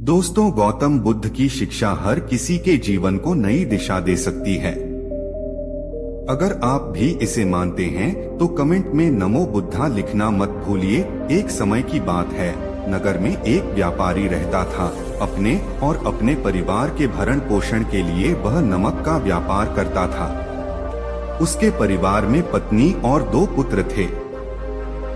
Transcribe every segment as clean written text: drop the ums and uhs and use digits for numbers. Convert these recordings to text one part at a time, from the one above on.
दोस्तों, गौतम बुद्ध की शिक्षा हर किसी के जीवन को नई दिशा दे सकती है। अगर आप भी इसे मानते हैं तो कमेंट में नमो बुद्धा लिखना मत भूलिए। एक समय की बात है, नगर में एक व्यापारी रहता था। अपने और अपने परिवार के भरण पोषण के लिए वह नमक का व्यापार करता था। उसके परिवार में पत्नी और 2 पुत्र थे।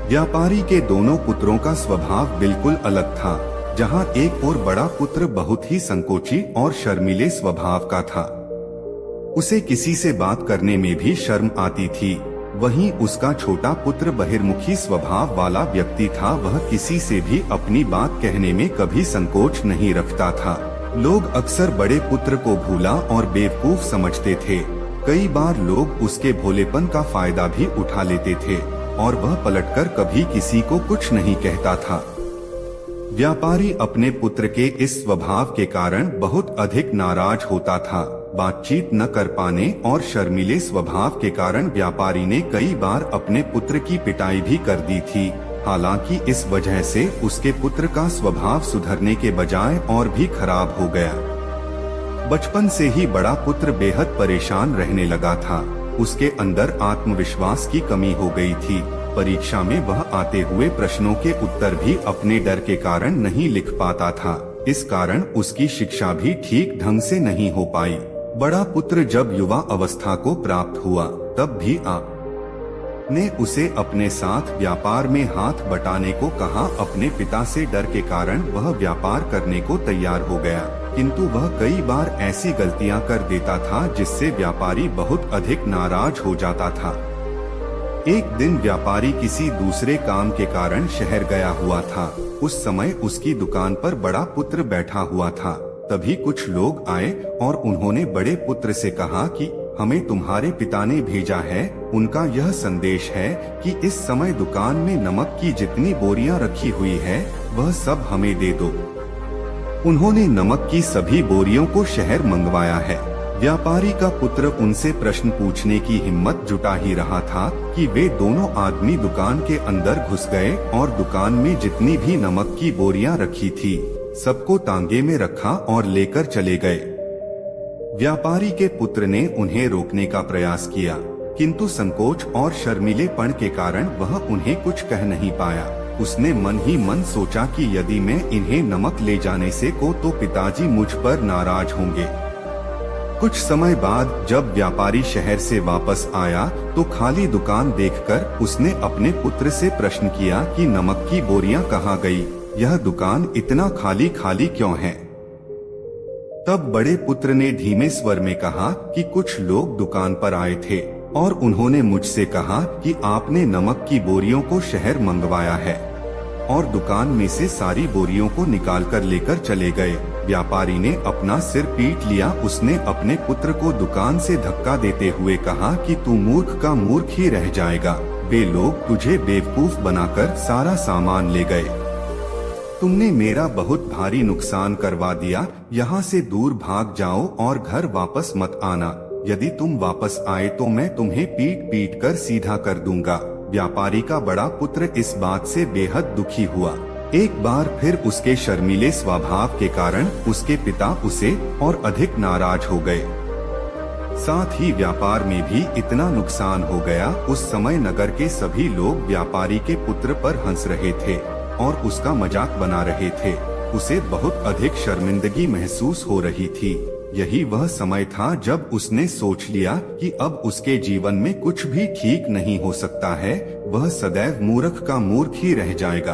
व्यापारी के दोनों पुत्रों का स्वभाव बिल्कुल अलग था। जहां एक और बड़ा पुत्र बहुत ही संकोची और शर्मीले स्वभाव का था। उसे किसी से बात करने में भी शर्म आती थी। वहीं उसका छोटा पुत्र बहिर्मुखी स्वभाव वाला व्यक्ति था। वह किसी से भी अपनी बात कहने में कभी संकोच नहीं रखता था। लोग अक्सर बड़े पुत्र को भूला और बेवकूफ समझते थे। कई बार लोग उसके भोलेपन का फायदा भी उठा लेते थे और वह पलटकर कभी किसी को कुछ नहीं कहता था। व्यापारी अपने पुत्र के इस स्वभाव के कारण बहुत अधिक नाराज होता था। बातचीत न कर पाने और शर्मीले स्वभाव के कारण व्यापारी ने कई बार अपने पुत्र की पिटाई भी कर दी थी। हालांकि इस वजह से उसके पुत्र का स्वभाव सुधरने के बजाय और भी खराब हो गया। बचपन से ही बड़ा पुत्र बेहद परेशान रहने लगा था। उसके अंदर आत्मविश्वास की कमी हो गई थी। परीक्षा में वह आते हुए प्रश्नों के उत्तर भी अपने डर के कारण नहीं लिख पाता था। इस कारण उसकी शिक्षा भी ठीक ढंग से नहीं हो पाई। बड़ा पुत्र जब युवा अवस्था को प्राप्त हुआ, तब भी ने उसे अपने साथ व्यापार में हाथ बटाने को कहा। अपने पिता से डर के कारण वह व्यापार करने को तैयार हो गया, किंतु वह कई बार ऐसी गलतियां कर देता था जिससे व्यापारी बहुत अधिक नाराज हो जाता था। एक दिन व्यापारी किसी दूसरे काम के कारण शहर गया हुआ था। उस समय उसकी दुकान पर बड़ा पुत्र बैठा हुआ था। तभी कुछ लोग आए और उन्होंने बड़े पुत्र से कहा कि हमें तुम्हारे पिता ने भेजा है। उनका यह संदेश है कि इस समय दुकान में नमक की जितनी बोरियां रखी हुई है वह सब हमें दे दो। उन्होंने नमक की सभी बोरियों को शहर मंगवाया है। व्यापारी का पुत्र उनसे प्रश्न पूछने की हिम्मत जुटा ही रहा था कि वे दोनों आदमी दुकान के अंदर घुस गए और दुकान में जितनी भी नमक की बोरियां रखी थी सबको तांगे में रखा और लेकर चले गए। व्यापारी के पुत्र ने उन्हें रोकने का प्रयास किया, किंतु संकोच और शर्मीलेपन के कारण वह उन्हें कुछ कह नहीं पाया। उसने मन ही मन सोचा कि यदि मैं इन्हें नमक ले जाने से को तो पिताजी मुझ पर नाराज होंगे। कुछ समय बाद जब व्यापारी शहर से वापस आया तो खाली दुकान देखकर उसने अपने पुत्र से प्रश्न किया कि नमक की बोरियां कहाँ गई? यह दुकान इतना खाली खाली क्यों है? तब बड़े पुत्र ने धीमे स्वर में कहा कि कुछ लोग दुकान पर आए थे और उन्होंने मुझसे कहा कि आपने नमक की बोरियों को शहर मंगवाया है, और दुकान में से सारी बोरियों को निकाल कर लेकर चले गए। व्यापारी ने अपना सिर पीट लिया। उसने अपने पुत्र को दुकान से धक्का देते हुए कहा कि तू मूर्ख का मूर्ख ही रह जाएगा। वे लोग तुझे बेवकूफ बनाकर सारा सामान ले गए। तुमने मेरा बहुत भारी नुकसान करवा दिया। यहाँ से दूर भाग जाओ और घर वापस मत आना। यदि तुम वापस आए तो मैं तुम्हें पीट पीट कर सीधा कर दूंगा। व्यापारी का बड़ा पुत्र इस बात से बेहद दुखी हुआ। एक बार फिर उसके शर्मीले स्वभाव के कारण उसके पिता उसे और अधिक नाराज हो गए। साथ ही व्यापार में भी इतना नुकसान हो गया। उस समय नगर के सभी लोग व्यापारी के पुत्र पर हंस रहे थे और उसका मजाक बना रहे थे। उसे बहुत अधिक शर्मिंदगी महसूस हो रही थी। यही वह समय था जब उसने सोच लिया कि अब उसके जीवन में कुछ भी ठीक नहीं हो सकता है। वह सदैव मूर्ख का मूर्ख ही रह जाएगा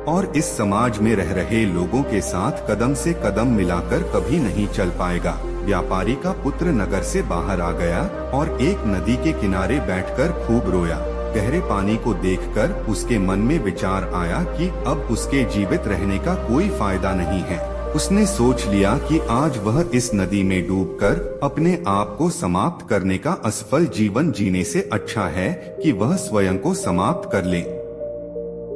और इस समाज में रह रहे लोगों के साथ कदम से कदम मिलाकर कभी नहीं चल पाएगा। व्यापारी का पुत्र नगर से बाहर आ गया और एक नदी के किनारे बैठकर खूब रोया। गहरे पानी को देखकर उसके मन में विचार आया कि अब उसके जीवित रहने का कोई फायदा नहीं है। उसने सोच लिया कि आज वह इस नदी में डूबकर अपने आप को समाप्त करने का असफल जीवन जीने से अच्छा है कि वह स्वयं को समाप्त कर ले।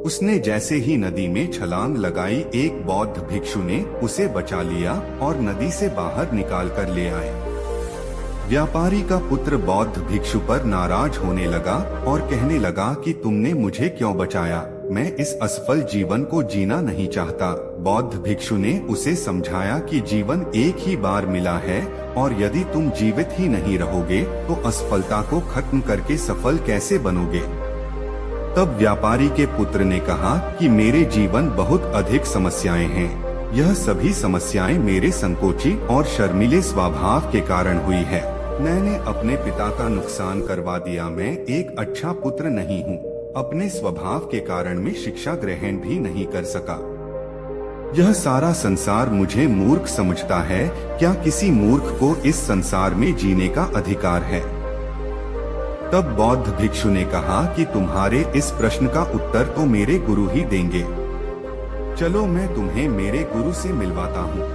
उसने जैसे ही नदी में छलांग लगाई, एक बौद्ध भिक्षु ने उसे बचा लिया और नदी से बाहर निकाल कर ले आए। व्यापारी का पुत्र बौद्ध भिक्षु पर नाराज होने लगा और कहने लगा कि तुमने मुझे क्यों बचाया? मैं इस असफल जीवन को जीना नहीं चाहता। बौद्ध भिक्षु ने उसे समझाया कि जीवन एक ही बार मिला है और यदि तुम जीवित ही नहीं रहोगे तो असफलता को खत्म करके सफल कैसे बनोगे। तब व्यापारी के पुत्र ने कहा कि मेरे जीवन बहुत अधिक समस्याएं हैं। यह सभी समस्याएं मेरे संकोची और शर्मीले स्वभाव के कारण हुई है। मैंने अपने पिता का नुकसान करवा दिया। मैं एक अच्छा पुत्र नहीं हूँ। अपने स्वभाव के कारण मैं शिक्षा ग्रहण भी नहीं कर सका। यह सारा संसार मुझे मूर्ख समझता है। क्या किसी मूर्ख को इस संसार में जीने का अधिकार है? तब बौद्ध भिक्षु ने कहा कि तुम्हारे इस प्रश्न का उत्तर तो मेरे गुरु ही देंगे। चलो मैं तुम्हें मेरे गुरु से मिलवाता हूँ।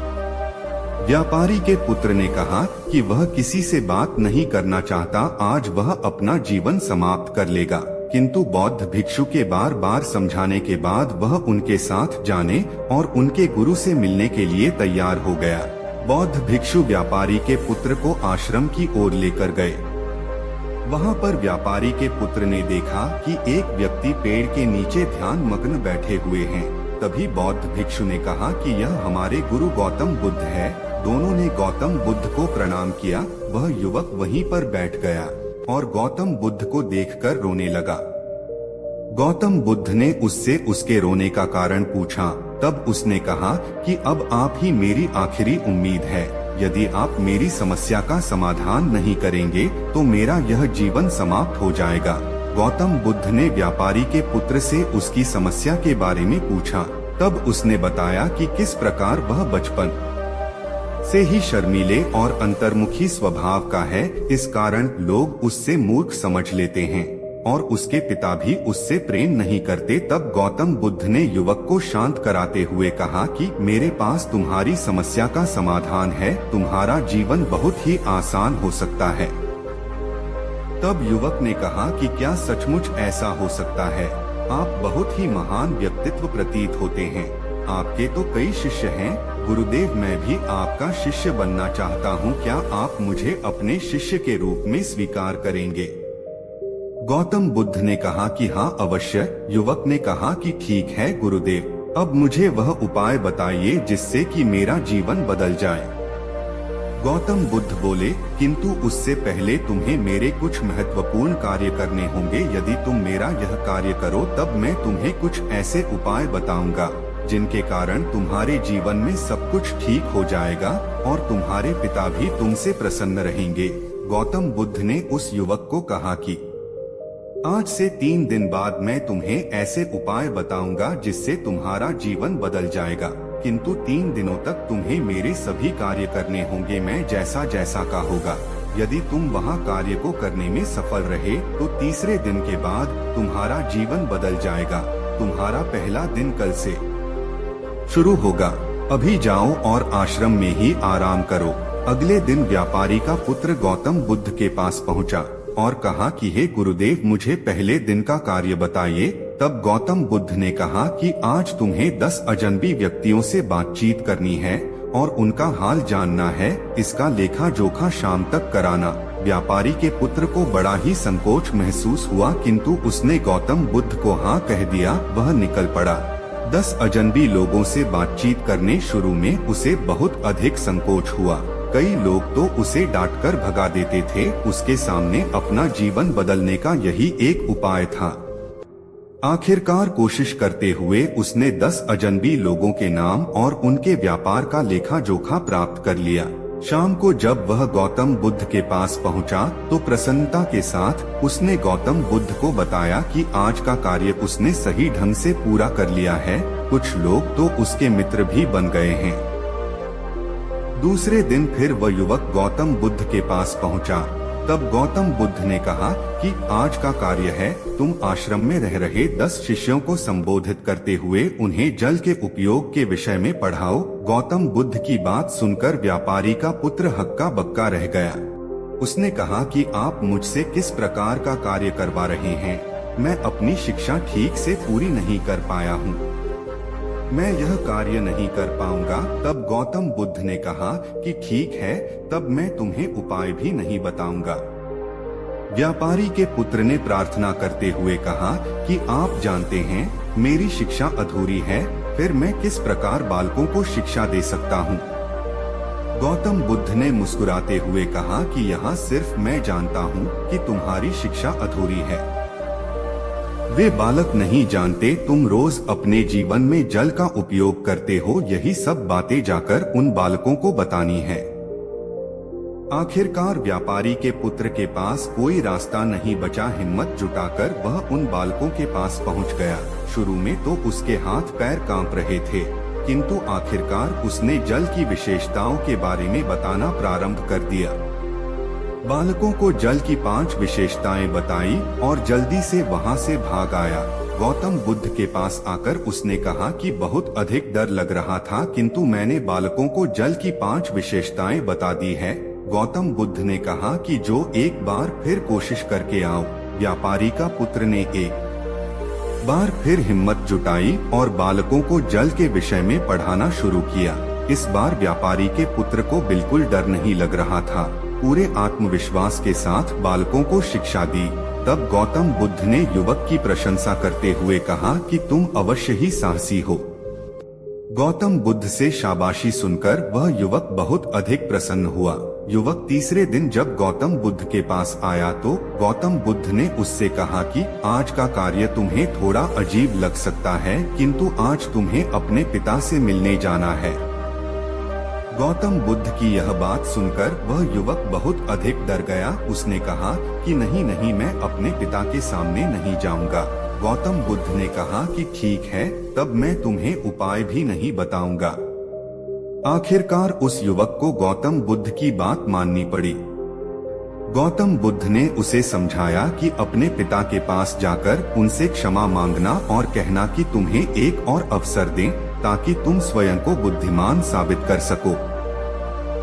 व्यापारी के पुत्र ने कहा कि वह किसी से बात नहीं करना चाहता। आज वह अपना जीवन समाप्त कर लेगा। किंतु बौद्ध भिक्षु के बार बार समझाने के बाद वह उनके साथ जाने और उनके गुरु से मिलने के लिए तैयार हो गया। बौद्ध भिक्षु व्यापारी के पुत्र को आश्रम की ओर लेकर गए। वहां पर व्यापारी के पुत्र ने देखा कि एक व्यक्ति पेड़ के नीचे ध्यान मग्न बैठे हुए हैं। तभी बौद्ध भिक्षु ने कहा कि यह हमारे गुरु गौतम बुद्ध है। दोनों ने गौतम बुद्ध को प्रणाम किया। वह युवक वहीं पर बैठ गया और गौतम बुद्ध को देखकर रोने लगा। गौतम बुद्ध ने उससे उसके रोने का कारण पूछा। तब उसने कहा कि अब आप ही मेरी आखिरी उम्मीद है। यदि आप मेरी समस्या का समाधान नहीं करेंगे तो मेरा यह जीवन समाप्त हो जाएगा। गौतम बुद्ध ने व्यापारी के पुत्र से उसकी समस्या के बारे में पूछा। तब उसने बताया कि किस प्रकार वह बचपन से ही शर्मीले और अंतर्मुखी स्वभाव का है। इस कारण लोग उससे मूर्ख समझ लेते हैं और उसके पिता भी उससे प्रेम नहीं करते। तब गौतम बुद्ध ने युवक को शांत कराते हुए कहा कि मेरे पास तुम्हारी समस्या का समाधान है। तुम्हारा जीवन बहुत ही आसान हो सकता है। तब युवक ने कहा कि क्या सचमुच ऐसा हो सकता है? आप बहुत ही महान व्यक्तित्व प्रतीत होते हैं। आपके तो कई शिष्य हैं। गुरुदेव, मैं भी आपका शिष्य बनना चाहता हूँ। क्या आप मुझे अपने शिष्य के रूप में स्वीकार करेंगे? गौतम बुद्ध ने कहा कि हाँ अवश्य। युवक ने कहा कि ठीक है गुरुदेव, अब मुझे वह उपाय बताइए जिससे कि मेरा जीवन बदल जाए। गौतम बुद्ध बोले, किंतु उससे पहले तुम्हें मेरे कुछ महत्वपूर्ण कार्य करने होंगे। यदि तुम मेरा यह कार्य करो तब मैं तुम्हें कुछ ऐसे उपाय बताऊंगा जिनके कारण तुम्हारे जीवन में सब कुछ ठीक हो जाएगा और तुम्हारे पिता भी तुमसे प्रसन्न रहेंगे। गौतम बुद्ध ने उस युवक को कहा कि आज से 3 दिन बाद मैं तुम्हें ऐसे उपाय बताऊंगा जिससे तुम्हारा जीवन बदल जाएगा। किंतु 3 दिनों तक तुम्हें मेरे सभी कार्य करने होंगे। मैं जैसा जैसा का होगा। यदि तुम वहाँ कार्य को करने में सफल रहे तो तीसरे दिन के बाद तुम्हारा जीवन बदल जाएगा। तुम्हारा पहला दिन कल से शुरू होगा। अभी जाओ और आश्रम में ही आराम करो। अगले दिन व्यापारी का पुत्र गौतम बुद्ध के पास पहुंचा और कहा कि हे गुरुदेव, मुझे पहले दिन का कार्य बताइए। तब गौतम बुद्ध ने कहा कि आज तुम्हें 10 अजनबी व्यक्तियों से बातचीत करनी है और उनका हाल जानना है। इसका लेखा जोखा शाम तक कराना। व्यापारी के पुत्र को बड़ा ही संकोच महसूस हुआ, किंतु उसने गौतम बुद्ध को हाँ कह दिया। वह निकल पड़ा। 10 अजनबी लोगों से बातचीत करने शुरू में उसे बहुत अधिक संकोच हुआ। कई लोग तो उसे डांटकर भगा देते थे। उसके सामने अपना जीवन बदलने का यही एक उपाय था। आखिरकार कोशिश करते हुए उसने 10 अजनबी लोगों के नाम और उनके व्यापार का लेखा जोखा प्राप्त कर लिया। शाम को जब वह गौतम बुद्ध के पास पहुंचा तो प्रसन्नता के साथ उसने गौतम बुद्ध को बताया कि आज का कार्य उसने सही ढंग से पूरा कर लिया है। कुछ लोग तो उसके मित्र भी बन गए हैं। दूसरे दिन फिर वह युवक गौतम बुद्ध के पास पहुंचा। तब गौतम बुद्ध ने कहा कि आज का कार्य है, तुम आश्रम में रह रहे 10 शिष्यों को संबोधित करते हुए उन्हें जल के उपयोग के विषय में पढ़ाओ। गौतम बुद्ध की बात सुनकर व्यापारी का पुत्र हक्का बक्का रह गया। उसने कहा कि आप मुझसे किस प्रकार का कार्य करवा रहे हैं? मैं अपनी शिक्षा ठीक से पूरी नहीं कर पाया हूँ। मैं यह कार्य नहीं कर पाऊंगा। तब गौतम बुद्ध ने कहा कि ठीक है, तब मैं तुम्हें उपाय भी नहीं बताऊंगा। व्यापारी के पुत्र ने प्रार्थना करते हुए कहा कि आप जानते हैं मेरी शिक्षा अधूरी है, फिर मैं किस प्रकार बालकों को शिक्षा दे सकता हूँ। गौतम बुद्ध ने मुस्कुराते हुए कहा कि यह सिर्फ मैं जानता हूँ कि तुम्हारी शिक्षा अधूरी है। वे बालक नहीं जानते तुम रोज अपने जीवन में जल का उपयोग करते हो, यही सब बातें जाकर उन बालकों को बतानी है। आखिरकार व्यापारी के पुत्र के पास कोई रास्ता नहीं बचा। हिम्मत जुटाकर वह उन बालकों के पास पहुंच गया। शुरू में तो उसके हाथ पैर कांप रहे थे, किंतु आखिरकार उसने जल की विशेषताओं के बारे में बताना प्रारंभ कर दिया। बालकों को जल की 5 विशेषताएं बताई और जल्दी से वहां से भाग आया। गौतम बुद्ध के पास आकर उसने कहा कि बहुत अधिक डर लग रहा था, किंतु मैंने बालकों को जल की 5 विशेषताएं बता दी है। गौतम बुद्ध ने कहा कि जो एक बार फिर कोशिश करके आओ। व्यापारी का पुत्र ने एक बार फिर हिम्मत जुटाई और बालकों को जल के विषय में पढ़ाना शुरू किया। इस बार व्यापारी के पुत्र को बिल्कुल डर नहीं लग रहा था। पूरे आत्मविश्वास के साथ बालकों को शिक्षा दी। तब गौतम बुद्ध ने युवक की प्रशंसा करते हुए कहा कि तुम अवश्य ही साहसी हो। गौतम बुद्ध से शाबाशी सुनकर वह युवक बहुत अधिक प्रसन्न हुआ। युवक तीसरे दिन जब गौतम बुद्ध के पास आया तो गौतम बुद्ध ने उससे कहा कि आज का कार्य तुम्हें थोड़ा अजीब लग सकता है, किंतु आज तुम्हें अपने पिता से मिलने जाना है। गौतम बुद्ध की यह बात सुनकर वह युवक बहुत अधिक डर गया। उसने कहा कि नहीं नहीं, मैं अपने पिता के सामने नहीं जाऊंगा। गौतम बुद्ध ने कहा कि ठीक है, तब मैं तुम्हें उपाय भी नहीं बताऊंगा। आखिरकार उस युवक को गौतम बुद्ध की बात माननी पड़ी। गौतम बुद्ध ने उसे समझाया कि अपने पिता के पास जाकर उनसे क्षमा मांगना और कहना कि तुम्हें एक और अवसर दें ताकि तुम स्वयं को बुद्धिमान साबित कर सको।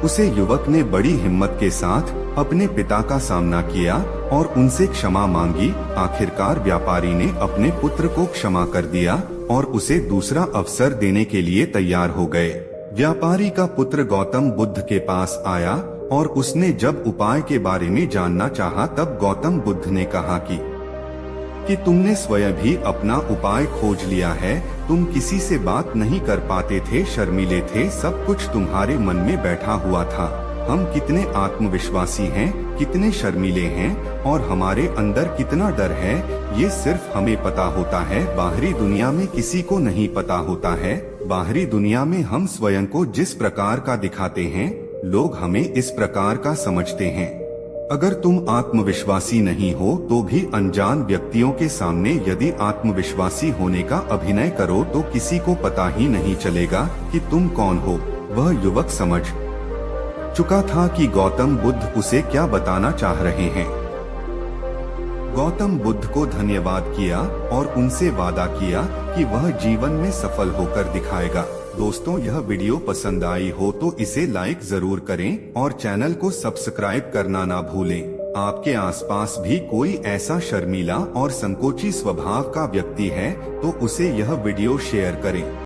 उसे युवक ने बड़ी हिम्मत के साथ अपने पिता का सामना किया और उनसे क्षमा मांगी। आखिरकार व्यापारी ने अपने पुत्र को क्षमा कर दिया और उसे दूसरा अवसर देने के लिए तैयार हो गए। व्यापारी का पुत्र गौतम बुद्ध के पास आया और उसने जब उपाय के बारे में जानना चाहा तब गौतम बुद्ध ने कहा कि तुमने स्वयं भी अपना उपाय खोज लिया है। तुम किसी से बात नहीं कर पाते थे, शर्मीले थे, सब कुछ तुम्हारे मन में बैठा हुआ था। हम कितने आत्मविश्वासी हैं, कितने शर्मीले हैं और हमारे अंदर कितना डर है, ये सिर्फ हमें पता होता है। बाहरी दुनिया में किसी को नहीं पता होता है। बाहरी दुनिया में हम स्वयं को जिस प्रकार का दिखाते हैं, लोग हमें इस प्रकार का समझते हैं। अगर तुम आत्मविश्वासी नहीं हो तो भी अनजान व्यक्तियों के सामने यदि आत्मविश्वासी होने का अभिनय करो तो किसी को पता ही नहीं चलेगा कि तुम कौन हो। वह युवक समझ चुका था कि गौतम बुद्ध उसे क्या बताना चाह रहे हैं। गौतम बुद्ध को धन्यवाद किया और उनसे वादा किया कि वह जीवन में सफल होकर दिखाएगा। दोस्तों, यह वीडियो पसंद आई हो तो इसे लाइक जरूर करें और चैनल को सब्सक्राइब करना ना भूलें। आपके आसपास भी कोई ऐसा शर्मीला और संकोची स्वभाव का व्यक्ति है तो उसे यह वीडियो शेयर करें।